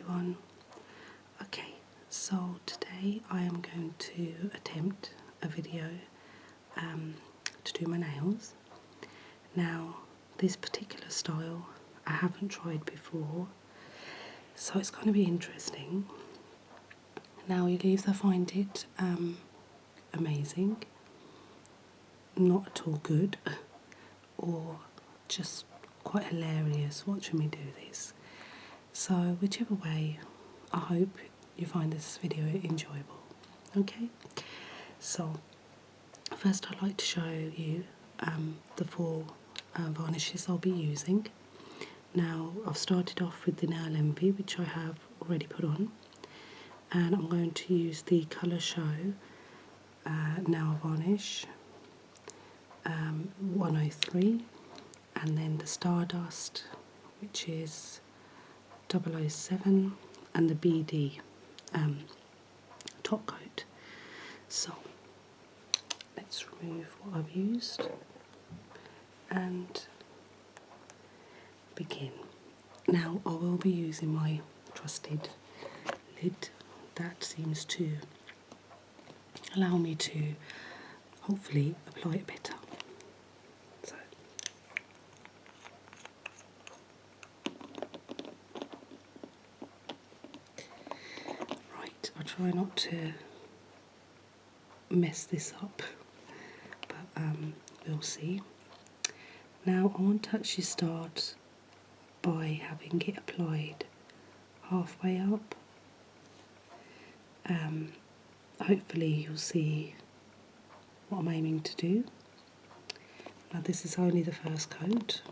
everyone. Okay, so today I am going to attempt a video to do my nails. Now, this particular style I haven't tried before, so it's going to be interesting. Now, you'll either find it amazing, not at all good, or just quite hilarious watching me do this. So whichever way, I hope you find this video enjoyable. Okay, so first I'd like to show you the four varnishes I'll be using. Now I've started off with the Nail Envy, which I have already put on, and I'm going to use the Colour Show nail varnish 103, and then the Stardust, which is 007, and the BD top coat. So let's remove what I've used and begin. Now I will be using my trusted lid that seems to allow me to hopefully apply it better. So right, I try not to mess this up, but we'll see. Now I want to actually start by having it applied halfway up. Hopefully you'll see what I'm aiming to do. Now this is only the first coat.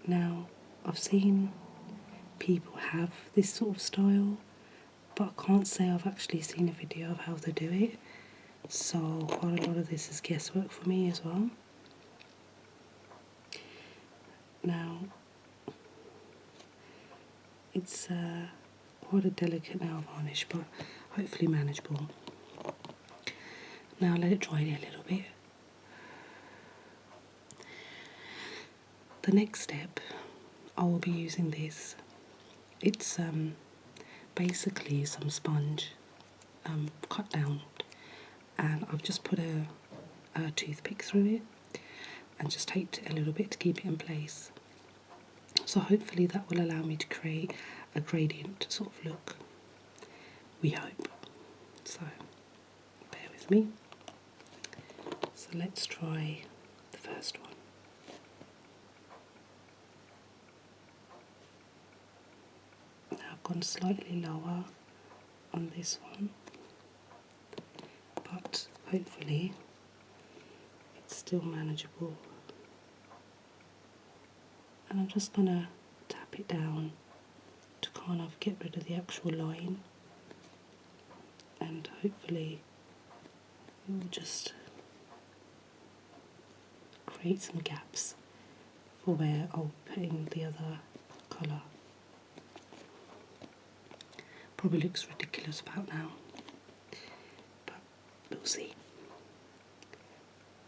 Now I've seen people have this sort of style, but I can't say I've actually seen a video of how they do it, so quite a lot of this is guesswork for me as well. Now it's quite a delicate nail varnish, but hopefully manageable. Now let it dry a little bit. The next step, I will be using this. It's basically some sponge cut down, and I've just put a toothpick through it and just taped it a little bit to keep it in place. So hopefully that will allow me to create a gradient sort of look, we hope. So bear with me. So let's try the first one. Now I've gone slightly lower on this one, but hopefully it's still manageable. And I'm just going to tap it down to kind of get rid of the actual line, and hopefully it will just create some gaps for where I'll put in the other colour. Probably looks ridiculous about now, but we'll see.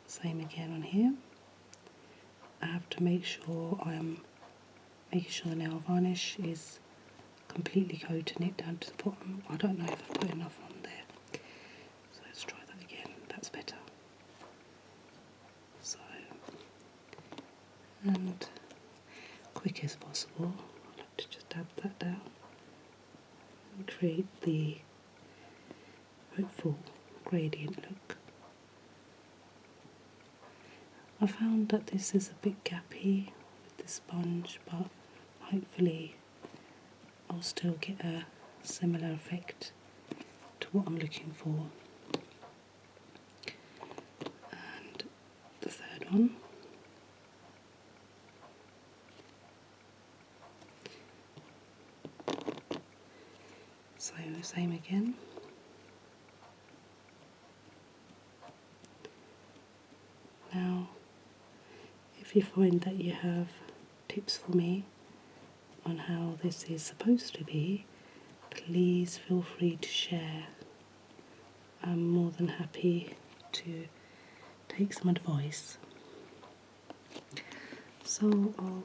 Same again on here. I have to make sure I'm making sure the nail varnish is completely coating it down to the bottom. I don't know if I've put enough on there, so let's try that again. That's better. So, and quick as possible, I like to just dab that down and create the hopeful gradient look. I found that this is a bit gappy with the sponge, but hopefully I'll still get a similar effect to what I'm looking for. And the third one. So same again. Now, if you find that you have tips for me on how this is supposed to be, please feel free to share. I'm more than happy to take some advice. So I'll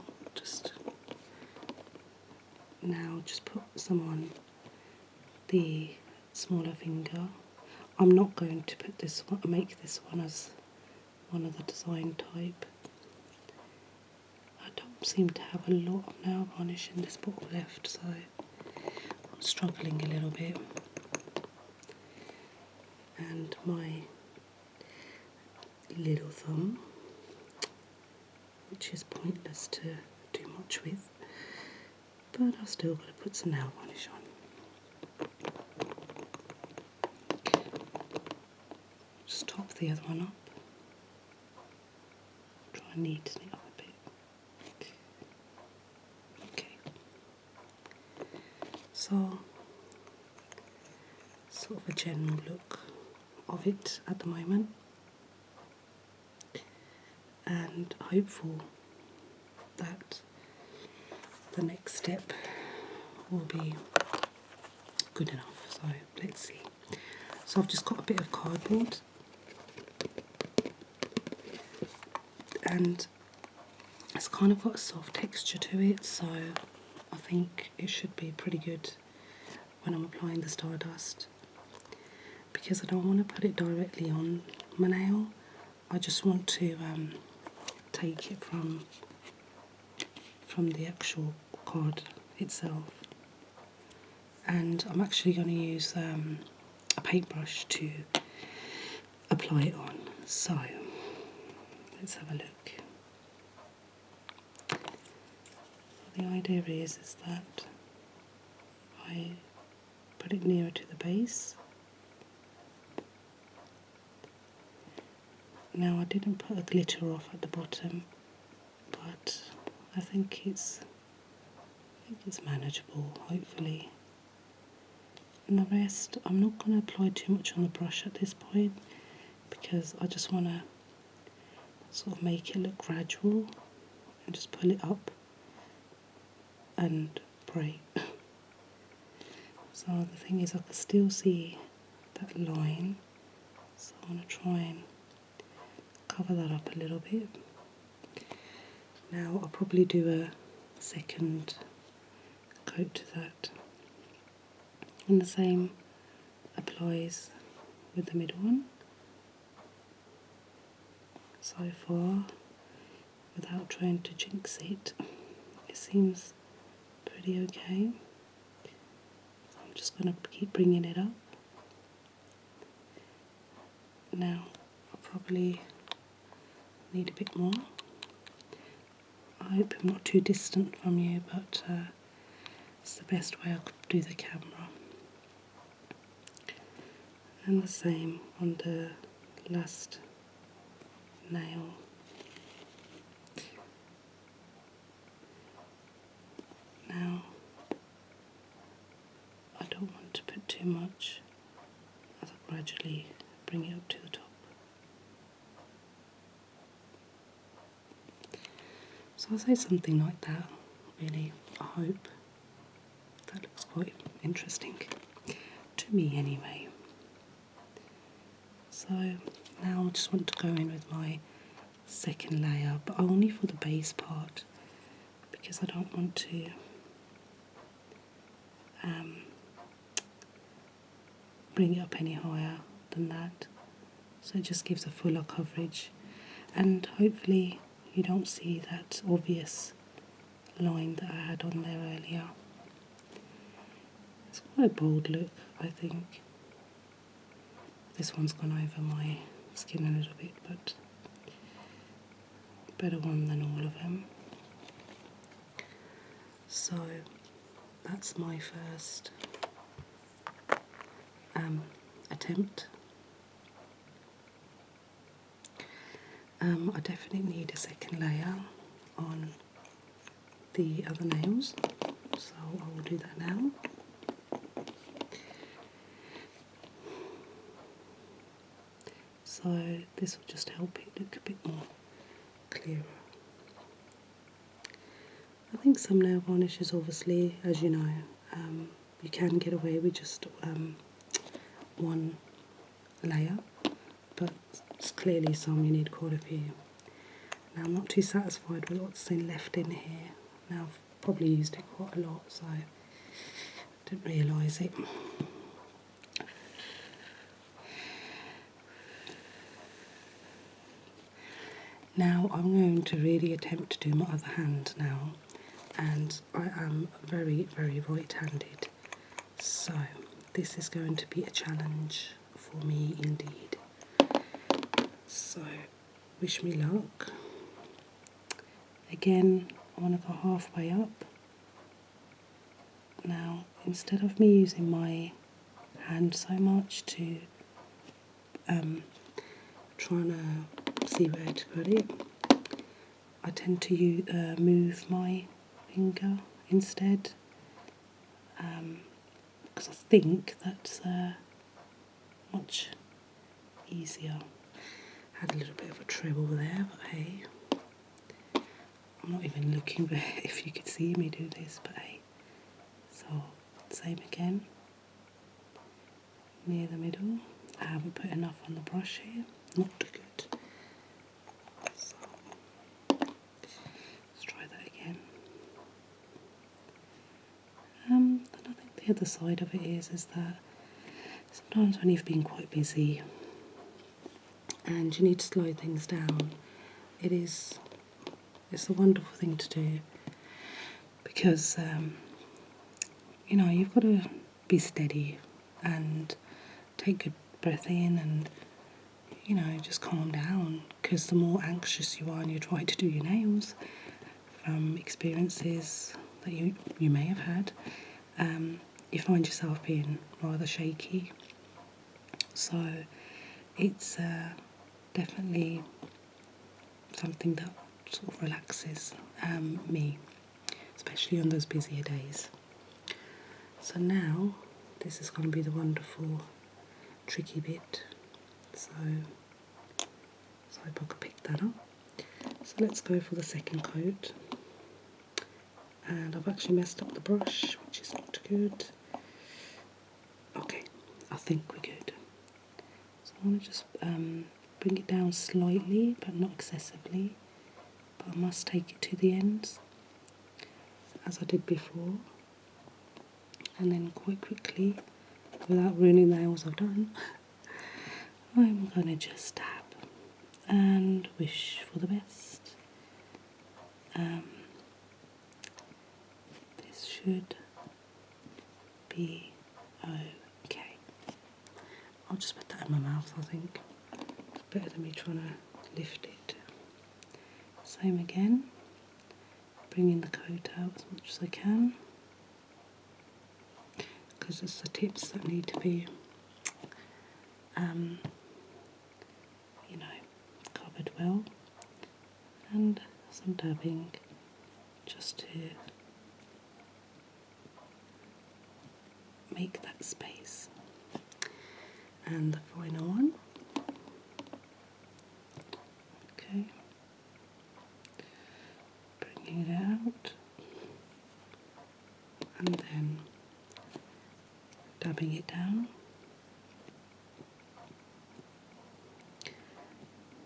now just put some on the smaller finger. I'm not going to put this one, make this one as one of the design type. I don't seem to have a lot of nail varnish in this bottle left, so I'm struggling a little bit. And my little thumb, which is pointless to do much with, but I've still got to put some nail varnish on. Just top the other one up. Try and neaten it up a bit. Okay. So, sort of a general look of it at the moment, and hopeful that the next step will be good enough. So let's see. So I've just got a bit of cardboard, and it's kind of got a soft texture to it, so I think it should be pretty good when I'm applying the Stardust. Because I don't want to put it directly on my nail, I just want to take it from the actual card itself. And I'm actually going to use a paintbrush to apply it on. So let's have a look. So the idea is that I put it nearer to the base. Now I didn't put a glitter off at the bottom, but I think it's manageable, hopefully. And the rest, I'm not going to apply too much on the brush at this point, because I just want to sort of make it look gradual and just pull it up and pray. So the thing is, I can still see that line, so I want to try and cover that up a little bit. Now I'll probably do a second coat to that, and the same applies with the middle one. So far, without trying to jinx it, it seems pretty okay. So I'm just going to keep bringing it up. Now I'll probably need a bit more. I hope I'm not too distant from you, but it's the best way I could do the camera. And the same on the last nail. Now I don't want to put too much as I gradually bring it up to the top. So I'll say something like that, really. I hope that looks quite interesting, to me anyway. So now I just want to go in with my second layer, but only for the base part, because I don't want to bring it up any higher than that. So it just gives a fuller coverage, and hopefully you don't see that obvious line that I had on there earlier. It's quite a bold look, I think. This one's gone over my skin a little bit, but better one than all of them. So that's my first attempt. I definitely need a second layer on the other nails, so I will do that now. So this will just help it look a bit more clearer. I think some nail varnishes, obviously, as you know, you can get away with just one layer, but it's clearly some you need quite a few. Now I'm not too satisfied with what's left in here. Now I've probably used it quite a lot, so I didn't realise it. Now I'm going to really attempt to do my other hand now, and I am very, very right-handed, so this is going to be a challenge for me indeed. So wish me luck. Again, I want to go halfway up. Now, instead of me using my hand so much to trying to see where to put it, I tend to move my finger instead, because I think that's much easier. Had a little bit of a treble there, but hey, I'm not even looking if you could see me do this, but hey. So, same again, near the middle. I haven't put enough on the brush here, not good. So, let's try that again. And I think the other side of it is that sometimes when you've been quite busy and you need to slow things down, it's a wonderful thing to do, because you know, you've got to be steady and take a good breath in and, you know, just calm down, because the more anxious you are and you try to do your nails, from experiences that you may have had, you find yourself being rather shaky. So it's definitely something that sort of relaxes me, especially on those busier days. So now this is going to be the wonderful tricky bit, so I hope I could pick that up. So let's go for the second coat, and I've actually messed up the brush, which is not good. Okay, I think we're good. So I want to just bring it down slightly, but not excessively, but I must take it to the ends, as I did before, and then quite quickly, without ruining the nails I've done, I'm going to just tap and wish for the best. This should be okay. I'll just put that in my mouth, I think. It's better than me trying to lift it. Same again, bringing the coat out as much as I can, because it's the tips that need to be you know, covered well, and some dabbing just to make that space. And the final one. Okay, bringing it out and then dabbing it down.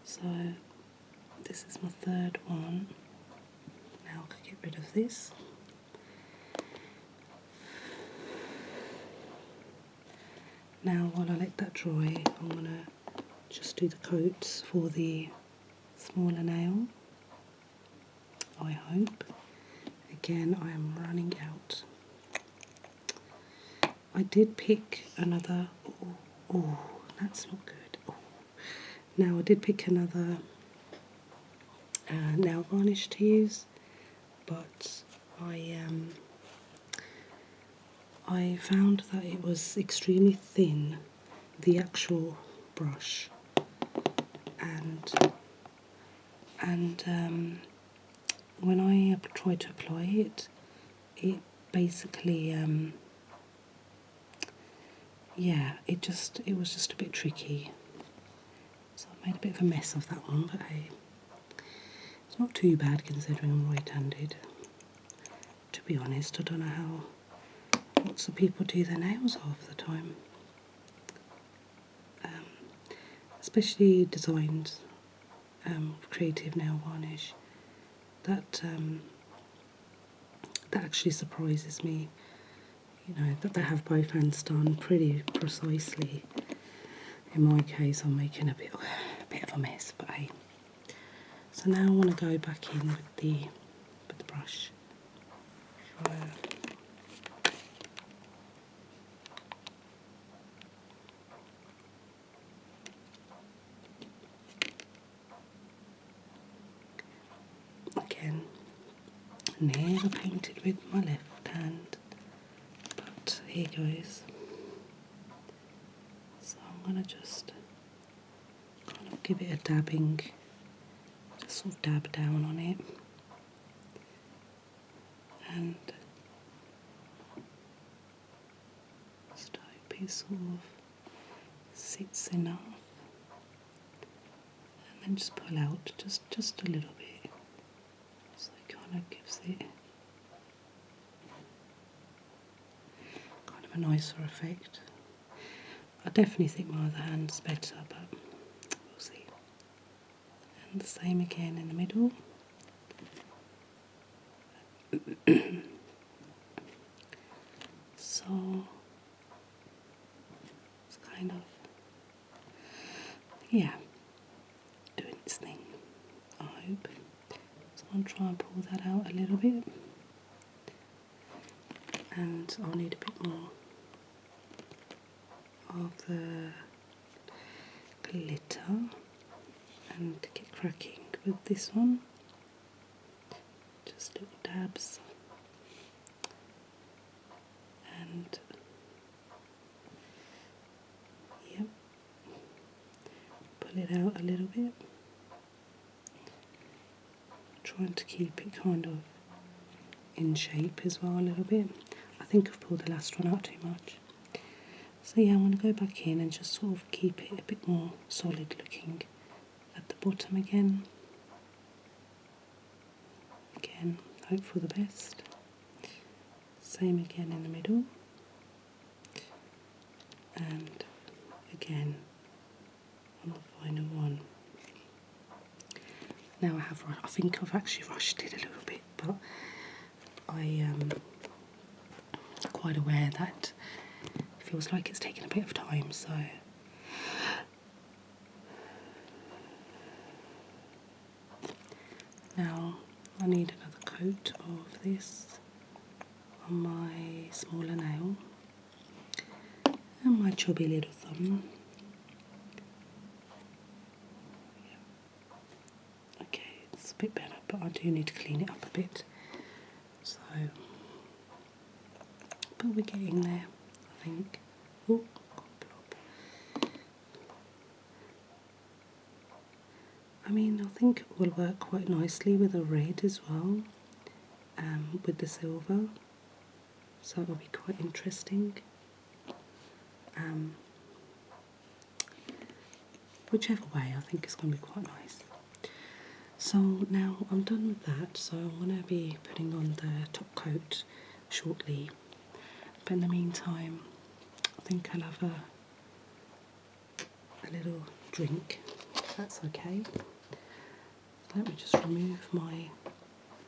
So this is my third one. Now I can get rid of this. Now while I let that dry, I'm going to just do the coats for the smaller nail, I hope. Again, I am running out. I did pick another, oh, that's not good. Oh. Now I did pick another nail varnish to use, but I found that it was extremely thin, the actual brush, and when I tried to apply it, it basically yeah, it was just a bit tricky. So I made a bit of a mess of that one, but hey, it's not too bad considering I'm right-handed. To be honest, I don't know how lots of people do their nails half the time. Especially designs Creative Nail Varnish. That actually surprises me, you know, that they have both hands done pretty precisely. In my case, I'm making a bit of a mess, but hey. So now I want to go back in with the brush. Again, never painted with my left hand, but here goes. So I'm going to just kind of give it a dabbing, just sort of dab down on it, and just hope it sort of sits enough, and then just pull out just a little bit, so it kind of gives it kind of a nicer effect. I definitely think my other hand's better, but we'll see. And the same again in the middle. So it's kind of, yeah, doing its thing, I hope. So I'll try and pull that out a little bit. And I'll need a bit more of the glitter and get cracking with this one. Just little dabs. And yep, pull it out a little bit. Trying to keep it kind of in shape as well a little bit. I think I've pulled the last one out too much. So yeah, I'm going to go back in and just sort of keep it a bit more solid looking at the bottom again. Again, hope for the best. Same again in the middle. And again on the final one. Now I think I've actually rushed it a little bit, but I am quite aware that it feels like it's taken a bit of time, so now I need another coat of this on my smaller nail and my chubby little thumb. Okay, it's a bit better, but I do need to clean it up a bit. So, but we're getting there, I think. Oh, plop. I mean, I think it will work quite nicely with the red as well, with the silver. So it'll be quite interesting. Whichever way, I think it's going to be quite nice. So now I'm done with that, so I'm going to be putting on the top coat shortly. But in the meantime, I think I'll have a little drink, if that's okay. Let me just remove my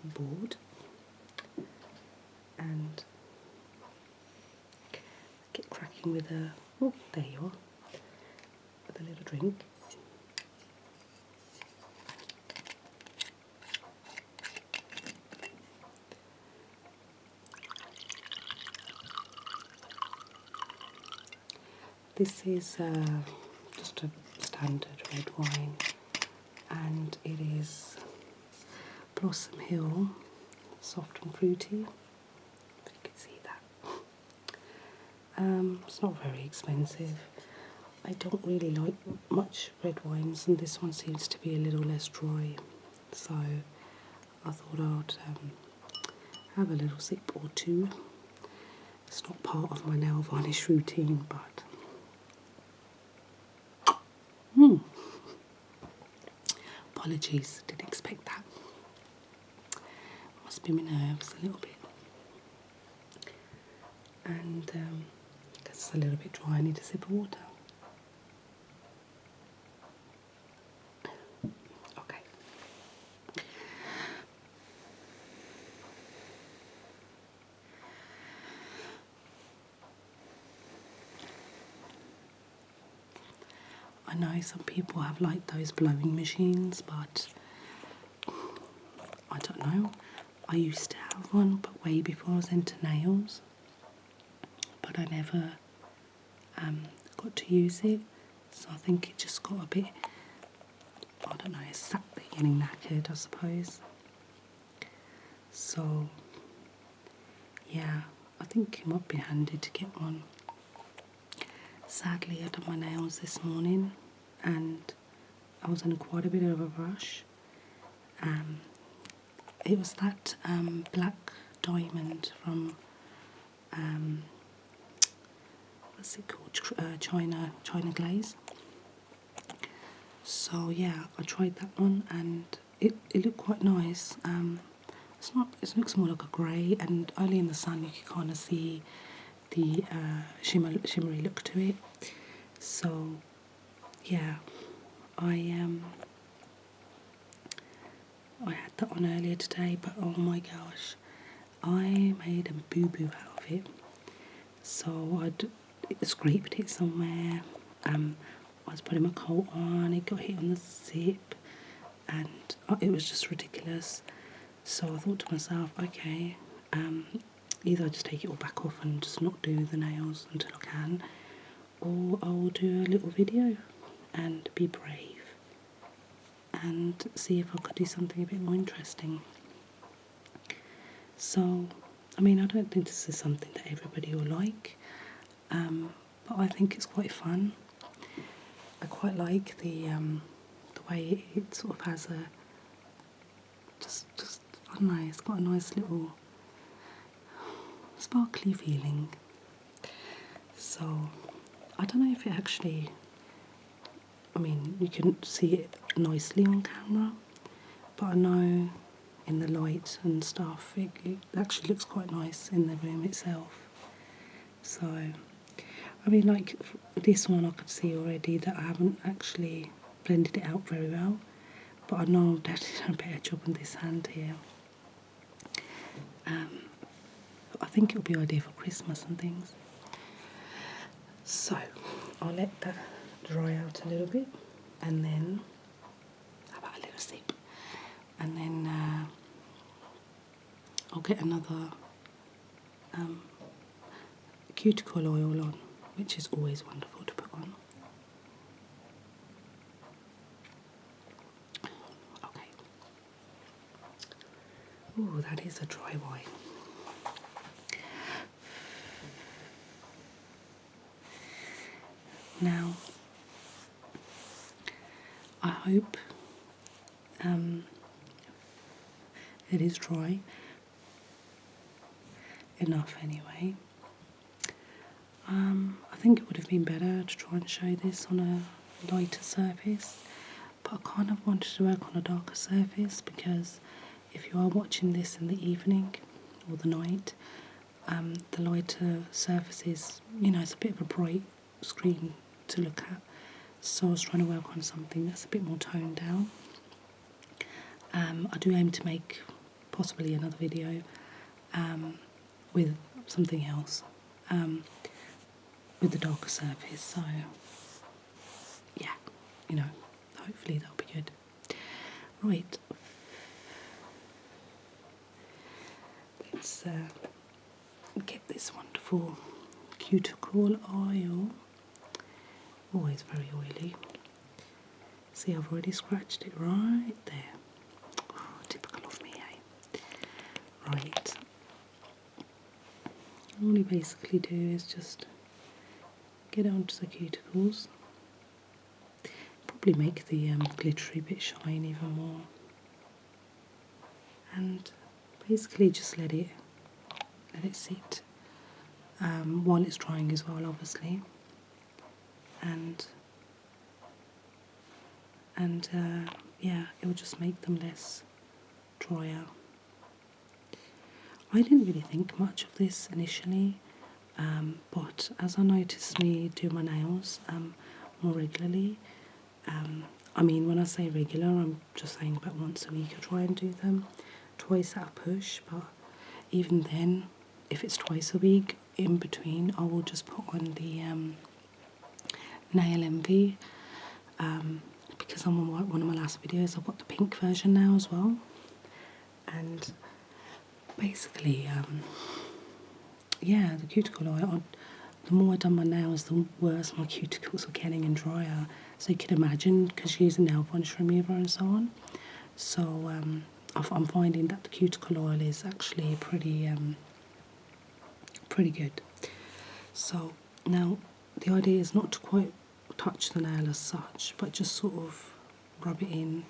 board and get cracking with a, oh, there you are, with a little drink. This is just a standard red wine, and it is Blossom Hill, soft and fruity, if you can see that. It's not very expensive. I don't really like much red wines, and this one seems to be a little less dry, so I thought I'd have a little sip or two. It's not part of my nail varnish routine, but apologies, didn't expect that. Must be my nerves a little bit. And that's a little bit dry, I need a sip of water. Okay. I know some people have like those blowing machines, but I don't know. I used to have one, but way before I was into nails, but I never got to use it, so I think it just got a bit, I don't know, it's sat there getting knackered, I suppose. So yeah, I think it might be handy to get one. Sadly, I done my nails this morning and I was in quite a bit of a rush. It was that black diamond from what's it called? China Glaze. So yeah, I tried that one and it looked quite nice. It looks more like a grey, and only in the sun you can kind of see the shimmery look to it. So yeah, I had that on earlier today, but oh my gosh, I made a boo-boo out of it. So I'd scraped it somewhere. I was putting my coat on, it got hit on the zip, and it was just ridiculous. So I thought to myself, okay, either I just take it all back off and just not do the nails until I can, or I'll do a little video and be brave and see if I could do something a bit more interesting. So, I mean, I don't think this is something that everybody will like, but I think it's quite fun. I quite like the way it sort of has a just I don't know, it's got a nice little sparkly feeling. So I don't know if it actually, I mean, you can see it nicely on camera, but I know in the light and stuff it actually looks quite nice in the room itself. So I mean, like this one, I could see already that I haven't actually blended it out very well, but I know I've definitely done a better job on this hand here. I think it'll be ideal for Christmas and things. So I'll let that dry out a little bit, and then how about a little sip, and then I'll get another cuticle oil on, which is always wonderful to put on. Okay. Ooh, that is a dry wine. Now, I hope it is dry enough anyway. I think it would have been better to try and show this on a lighter surface, but I kind of wanted to work on a darker surface because if you are watching this in the evening or the night, the lighter surface is, it's a bit of a bright screen to look at. So I was trying to work on something that's a bit more toned down. I do aim to make possibly another video with something else, with the darker surface. So yeah, hopefully that'll be good. Right, let's get this wonderful cuticle oil. Always very oily. See, I've already scratched it right there. Oh, typical of me, eh? Right. All you basically do is just get it onto the cuticles. Probably make the glittery bit shine even more. And basically just let it sit while it's drying as well, obviously. And yeah, it will just make them less drier. I didn't really think much of this initially, but as I noticed me do my nails more regularly, I mean, when I say regular, I'm just saying about once a week I try and do them, twice at a push, but even then, if it's twice a week, in between I will just put on the Nail Envy because I'm on one of my last videos, I've got the pink version now as well. And basically, yeah, the cuticle oil, the more I've done my nails, the worse my cuticles are getting and drier. So you can imagine, because you're using nail polish remover and so on. So I'm finding that the cuticle oil is actually pretty good. So now the idea is not to quite touch the nail as such, but just sort of rub it in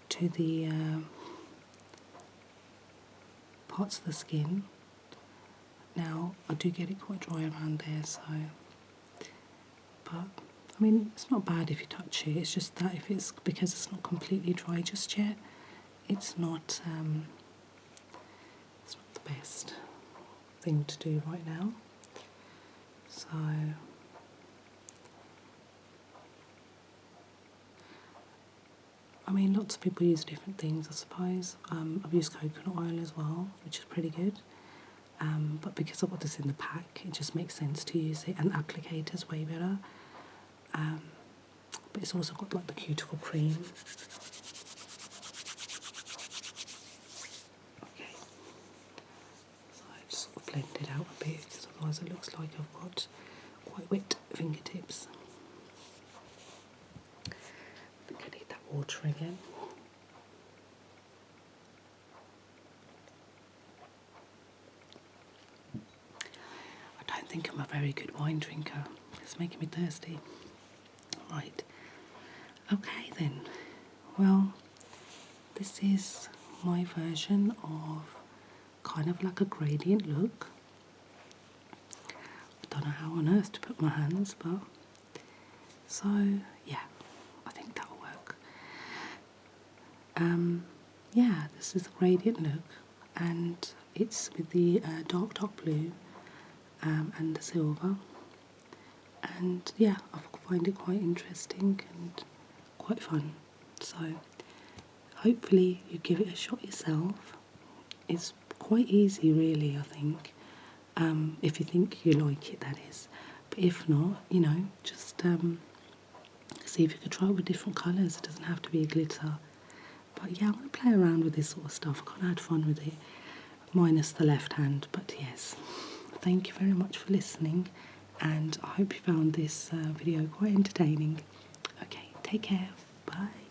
to the parts of the skin. Now I do get it quite dry around there, so, but I mean it's not bad if you touch it. It's just that if it's, because it's not completely dry just yet, it's not the best thing to do right now. So I mean, lots of people use different things, I suppose. I've used coconut oil as well, which is pretty good. But because I've got this in the pack, it just makes sense to use it, and applicator's way better. But it's also got like the cuticle cream. Okay, so I just sort of blend it out a bit, because otherwise it looks like I've got quite wet fingertips. I think I need that water again. I don't think I'm a very good wine drinker. It's making me thirsty. Right. Okay then. Well, this is my version of kind of like a gradient look. I don't know how on earth to put my hands, but so yeah, I think that'll work. Yeah, this is the gradient look, and it's with the dark blue and the silver. And yeah, I find it quite interesting and quite fun. So hopefully you give it a shot yourself. It's quite easy really, I think, if you think you like it, that is. But if not, you know, just see if you could try it with different colours. It doesn't have to be glitter. But yeah, I'm going to play around with this sort of stuff. I kind of had fun with it, minus the left hand. But yes, thank you very much for listening, and I hope you found this video quite entertaining. Okay, take care. Bye.